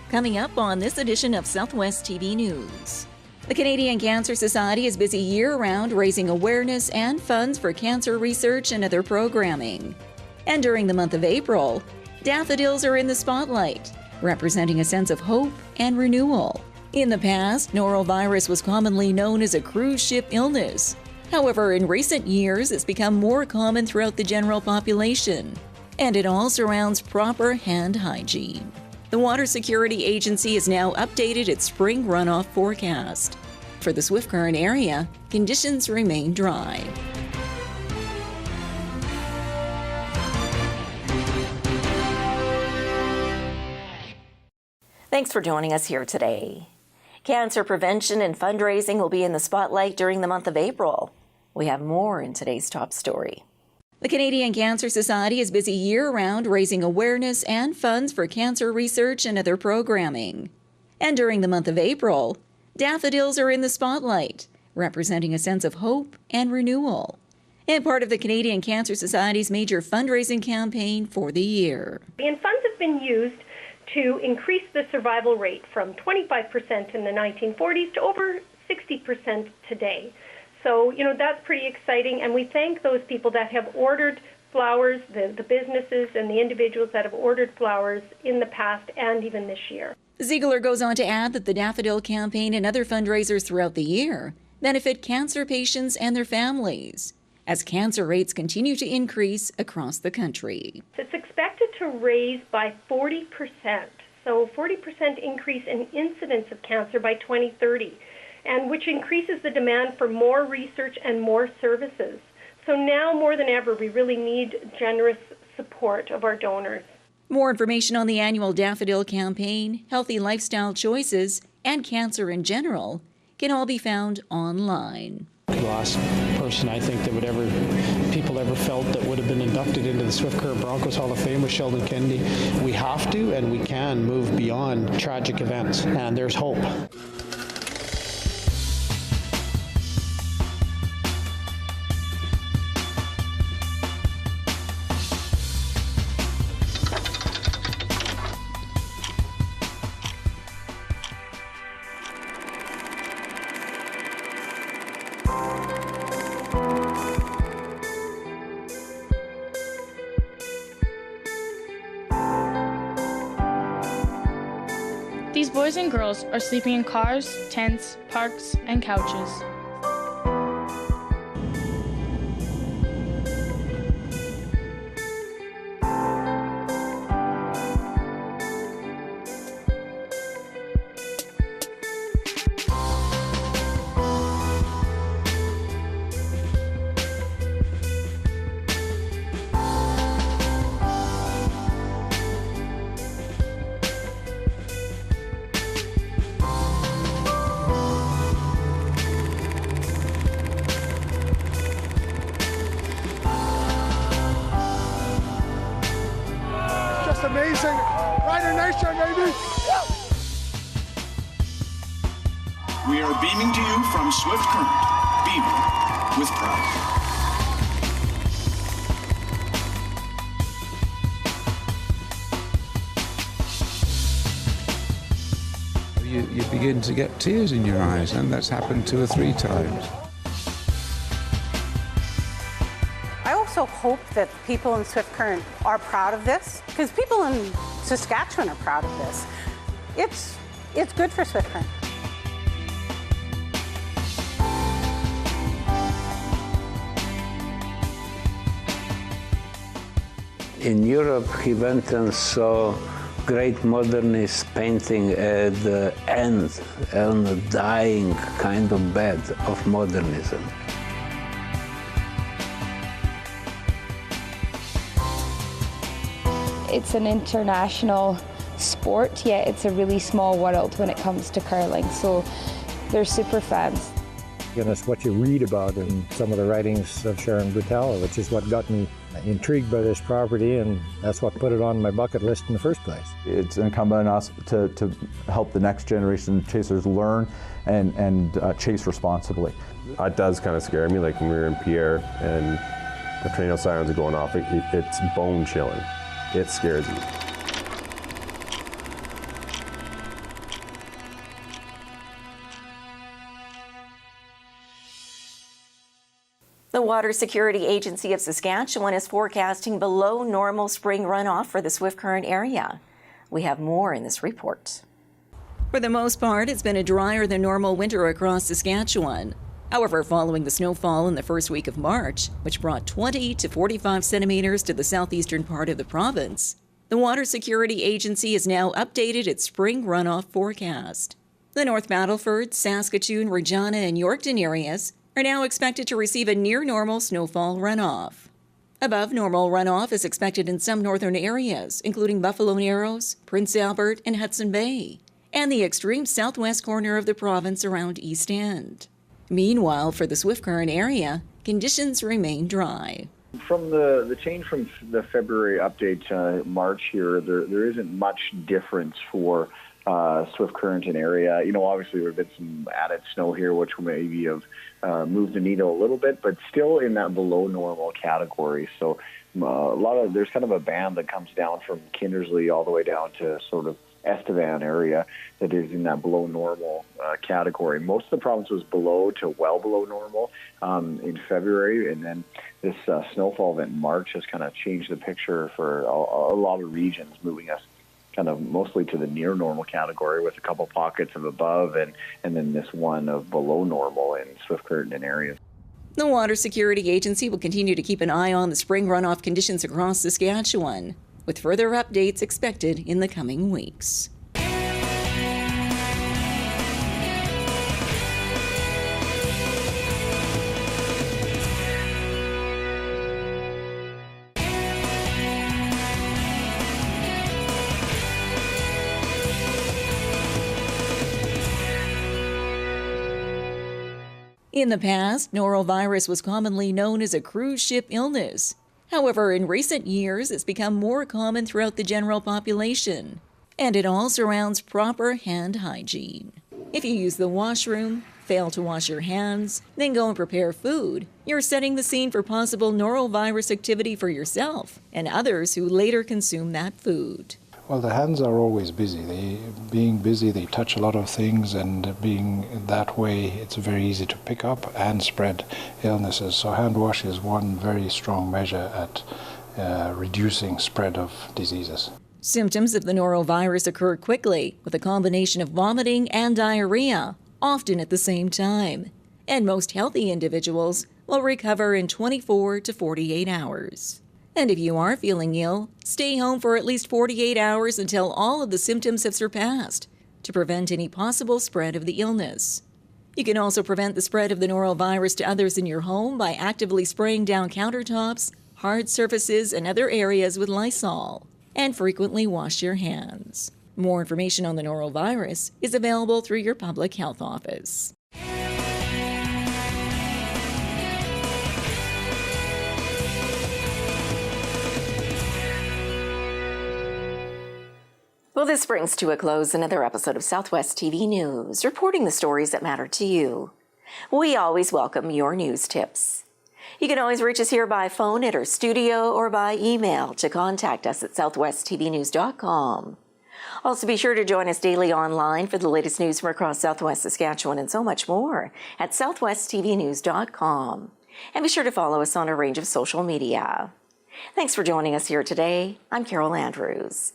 Coming up on this edition of Southwest TV News. The Canadian Cancer Society is busy year-round raising awareness and funds for cancer research and other programming. And during the month of April, daffodils are in the spotlight, representing a sense of hope and renewal. In the past, Noro Virus was commonly known as a cruise ship illness. However, in recent years, it's become more common throughout the general population. And it all surrounds proper hand hygiene. The Water Security Agency has now updated its spring runoff forecast. For the Swift Current area, conditions remain dry. Thanks for joining us here today. Cancer prevention and fundraising will be in the spotlight during the month of April. We have more in today's top story. The Canadian Cancer Society is busy year-round raising awareness and funds for cancer research and other programming. And during the month of April, daffodils are in the spotlight, representing a sense of hope and renewal, and part of the Canadian Cancer Society's major fundraising campaign for the year. And funds have been used to increase the survival rate from 25% in the 1940s to over 60% today. So, that's pretty exciting, and we thank those people that have ordered flowers, the businesses and the individuals that have ordered flowers in the past and even this year. Ziegler goes on to add that the Daffodil campaign and other fundraisers throughout the year benefit cancer patients and their families, as cancer rates continue to increase across the country. It's expected to raise by 40%, so 40% increase in incidence of cancer by 2030. And which increases the demand for more research and more services. So now more than ever, we really need generous support of our donors. More information on the annual Daffodil campaign, healthy lifestyle choices, and cancer in general can all be found online. The last person I think that people ever felt that would have been inducted into the Swift Current Broncos Hall of Fame was Sheldon Kennedy. We have to and we can move beyond tragic events, and there's hope. These boys and girls are sleeping in cars, tents, parks, and couches. Amazing. Rider Nation, baby. We are beaming to you from Swift Current, beaming with pride. You begin to get tears in your eyes, and that's happened 2 or 3 times. I also hope that people in Swift Current are proud of this, because people in Saskatchewan are proud of this. It's good for Swift Current. In Europe, he went and saw great modernist painting at the end, on the dying kind of bed of modernism. It's an international sport, yet it's a really small world when it comes to curling, so they're super fans. And it's what you read about in some of the writings of Sharon Boutella, which is what got me intrigued by this property, and that's what put it on my bucket list in the first place. It's incumbent on us to help the next generation of chasers learn and chase responsibly. It does kind of scare me, like when we were in Pierre and the train sirens are going off, it's bone chilling. It scares me. The Water Security Agency of Saskatchewan is forecasting below normal spring runoff for the Swift Current area. We have more in this report. For the most part, it's been a drier than normal winter across Saskatchewan. However, following the snowfall in the first week of March, which brought 20 to 45 centimeters to the southeastern part of the province, the Water Security Agency has now updated its spring runoff forecast. The North Battleford, Saskatoon, Regina, and Yorkton areas are now expected to receive a near-normal snowfall runoff. Above normal runoff is expected in some northern areas, including Buffalo Narrows, Prince Albert, and Hudson Bay, and the extreme southwest corner of the province around East End. Meanwhile, for the Swift Current area, conditions remain dry. From the change from the February update to March here, there isn't much difference for Swift Current and area. You know, obviously there have been some added snow here, which maybe have moved the needle a little bit, but still in that below normal category. So there's kind of a band that comes down from Kindersley all the way down to sort of Estevan area that is in that below normal category. Most of the province was below to well below normal in February, and then this snowfall event in March has kind of changed the picture for a lot of regions, moving us kind of mostly to the near normal category with a couple pockets of above and then this one of below normal in Swift Current and areas. The Water Security Agency will continue to keep an eye on the spring runoff conditions across Saskatchewan, with further updates expected in the coming weeks. In the past, Noro Virus was commonly known as a cruise ship illness. However, in recent years, it's become more common throughout the general population, and it all surrounds proper hand hygiene. If you use the washroom, fail to wash your hands, then go and prepare food, you're setting the scene for possible norovirus activity for yourself and others who later consume that food. Well, the hands are always busy. Being busy, they touch a lot of things, and being that way, it's very easy to pick up and spread illnesses. So hand wash is one very strong measure at reducing spread of diseases. Symptoms of the norovirus occur quickly, with a combination of vomiting and diarrhea, often at the same time. And most healthy individuals will recover in 24 to 48 hours. And if you are feeling ill, stay home for at least 48 hours until all of the symptoms have surpassed to prevent any possible spread of the illness. You can also prevent the spread of the norovirus to others in your home by actively spraying down countertops, hard surfaces, and other areas with Lysol, and frequently wash your hands. More information on the norovirus is available through your public health office. Well, this brings to a close another episode of Southwest TV News, reporting the stories that matter to you. We always welcome your news tips. You can always reach us here by phone at our studio or by email to contact us at southwesttvnews.com. Also, be sure to join us daily online for the latest news from across Southwest Saskatchewan and so much more at southwesttvnews.com. And be sure to follow us on a range of social media. Thanks for joining us here today. I'm Carol Andrews.